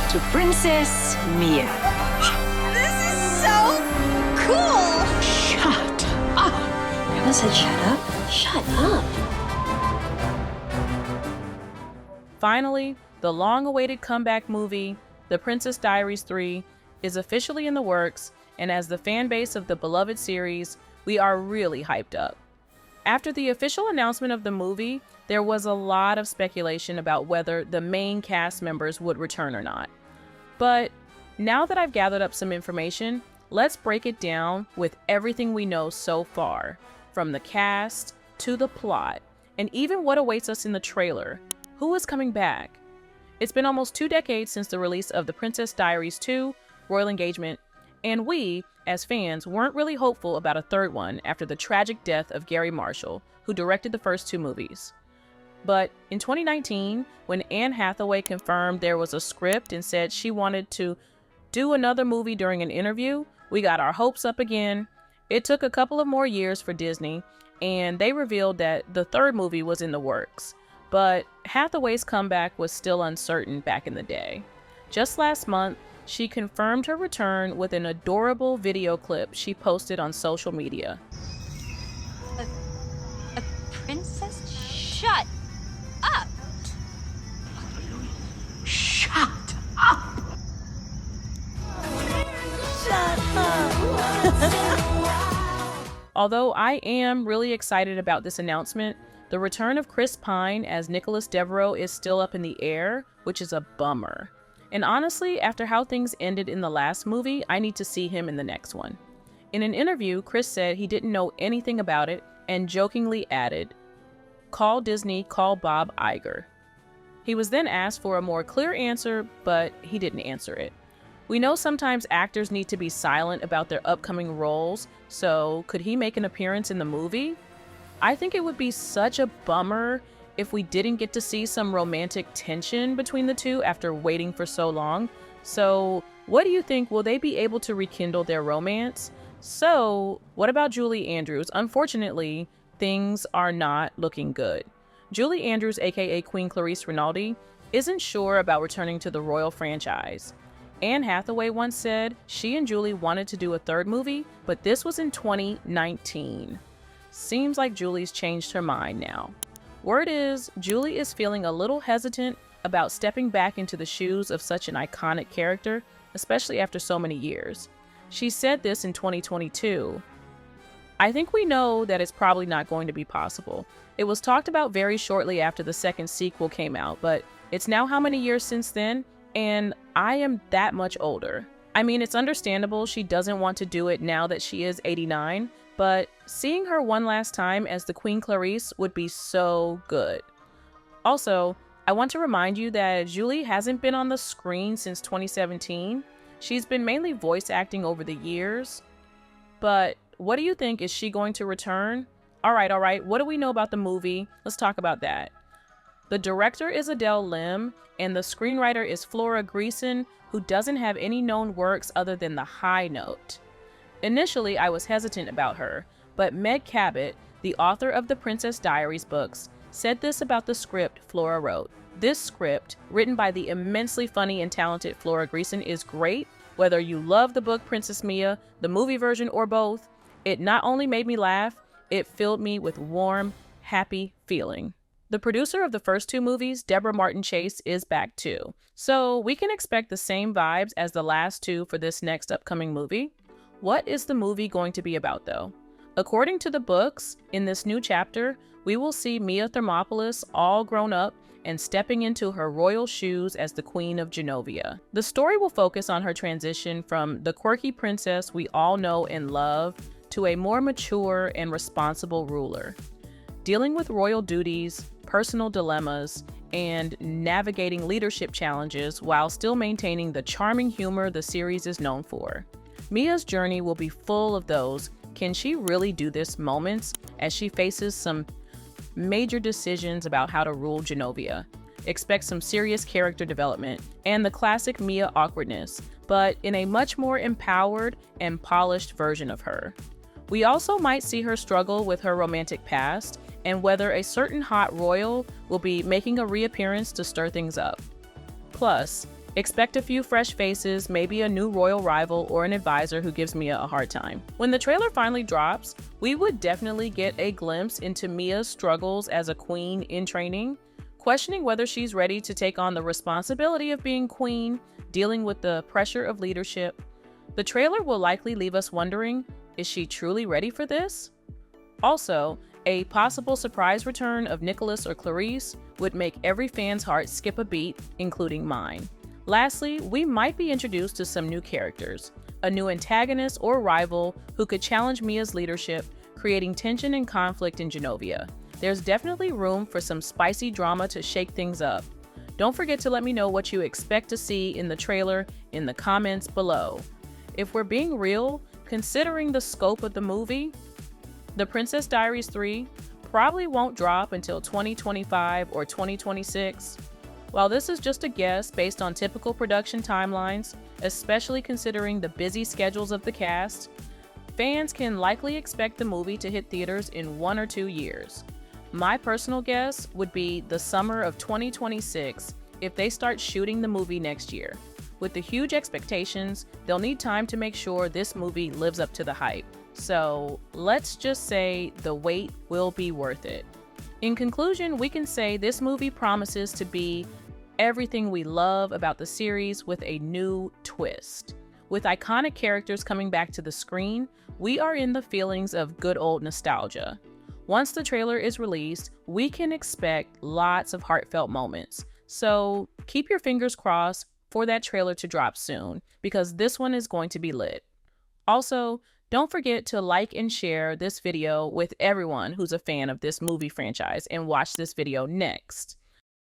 to Princess Mia. This is so cool! Shut up! Never said shut up. Shut up. Finally, the long-awaited comeback movie, The Princess Diaries 3, is officially in the works, and as the fan base of the beloved series, we are really hyped up. After the official announcement of the movie, there was a lot of speculation about whether the main cast members would return or not. But now that I've gathered up some information, let's break it down with everything we know so far, from the cast to the plot, and even what awaits us in the trailer. Who is coming back? It's been almost 2 decades since the release of The Princess Diaries 2, Royal Engagement, and we, as fans, weren't really hopeful about a third one after the tragic death of Gary Marshall, who directed the first 2 movies. But in 2019, when Anne Hathaway confirmed there was a script and said she wanted to do another movie during an interview, we got our hopes up again. It took a couple of more years for Disney, and they revealed that the third movie was in the works. But Hathaway's comeback was still uncertain back in the day. Just last month, she confirmed her return with an adorable video clip she posted on social media. A princess? Shut up! Shut up! Shut up! Although I am really excited about this announcement, the return of Chris Pine as Nicholas Devereaux is still up in the air, which is a bummer. And honestly, after how things ended in the last movie, I need to see him in the next one. In an interview, Chris said he didn't know anything about it and jokingly added, "Call Disney, call Bob Iger." He was then asked for a more clear answer, but he didn't answer it. We know sometimes actors need to be silent about their upcoming roles, so could he make an appearance in the movie? I think it would be such a bummer if we didn't get to see some romantic tension between the two after waiting for so long. So what do you think? Will they be able to rekindle their romance? So what about Julie Andrews? Unfortunately, things are not looking good. Julie Andrews, aka Queen Clarice Rinaldi, isn't sure about returning to the royal franchise. Anne Hathaway once said she and Julie wanted to do a third movie, but this was in 2019. Seems like Julie's changed her mind now. Word is, Julie is feeling a little hesitant about stepping back into the shoes of such an iconic character, especially after so many years. She said this in 2022. "I think we know that it's probably not going to be possible. It was talked about very shortly after the second sequel came out, but it's now how many years since then? And I am that much older. I mean, it's understandable she doesn't want to do it now that she is 89, but seeing her one last time as the Queen Clarice would be so good." Also, I want to remind you that Julie hasn't been on the screen since 2017. She's been mainly voice acting over the years. But what do you think? Is she going to return? All right. What do we know about the movie? Let's talk about that. The director is Adele Lim, and the screenwriter is Flora Greason, who doesn't have any known works other than The High Note. Initially, I was hesitant about her, but Meg Cabot, the author of the Princess Diaries books, said this about the script Flora wrote. "This script, written by the immensely funny and talented Flora Greason, is great. Whether you love the book Princess Mia, the movie version, or both, it not only made me laugh, it filled me with warm, happy feeling." The producer of the first 2 movies, Deborah Martin Chase, is back too. So we can expect the same vibes as the last 2 for this next upcoming movie. What is the movie going to be about, though? According to the books, in this new chapter, we will see Mia Thermopolis all grown up and stepping into her royal shoes as the Queen of Genovia. The story will focus on her transition from the quirky princess we all know and love to a more mature and responsible ruler, dealing with royal duties, personal dilemmas, and navigating leadership challenges while still maintaining the charming humor the series is known for. Mia's journey will be full of those "can she really do this" moments as she faces some major decisions about how to rule Genovia. Expect some serious character development and the classic Mia awkwardness, but in a much more empowered and polished version of her. We also might see her struggle with her romantic past and whether a certain hot royal will be making a reappearance to stir things up. Plus, Expect a few fresh faces, maybe a new royal rival or an advisor who gives Mia a hard time. When the trailer finally drops, we would definitely get a glimpse into Mia's struggles as a queen in training, questioning whether she's ready to take on the responsibility of being queen, dealing with the pressure of leadership. The trailer will likely leave us wondering, is she truly ready for this? Also, a possible surprise return of Nicholas or Clarice would make every fan's heart skip a beat, including mine. Lastly, we might be introduced to some new characters, a new antagonist or rival who could challenge Mia's leadership, creating tension and conflict in Genovia. There's definitely room for some spicy drama to shake things up. Don't forget to let me know what you expect to see in the trailer in the comments below. If we're being real, considering the scope of the movie, The Princess Diaries 3 probably won't drop until 2025 or 2026. While this is just a guess based on typical production timelines, especially considering the busy schedules of the cast, fans can likely expect the movie to hit theaters in 1 or 2 years. My personal guess would be the summer of 2026 if they start shooting the movie next year. With the huge expectations, they'll need time to make sure this movie lives up to the hype. So let's just say the wait will be worth it. In conclusion, we can say this movie promises to be everything we love about the series with a new twist. With iconic characters coming back to the screen, we are in the feelings of good old nostalgia. Once the trailer is released, we can expect lots of heartfelt moments. So keep your fingers crossed for that trailer to drop soon, because this one is going to be lit. Also, don't forget to like and share this video with everyone who's a fan of this movie franchise and watch this video next.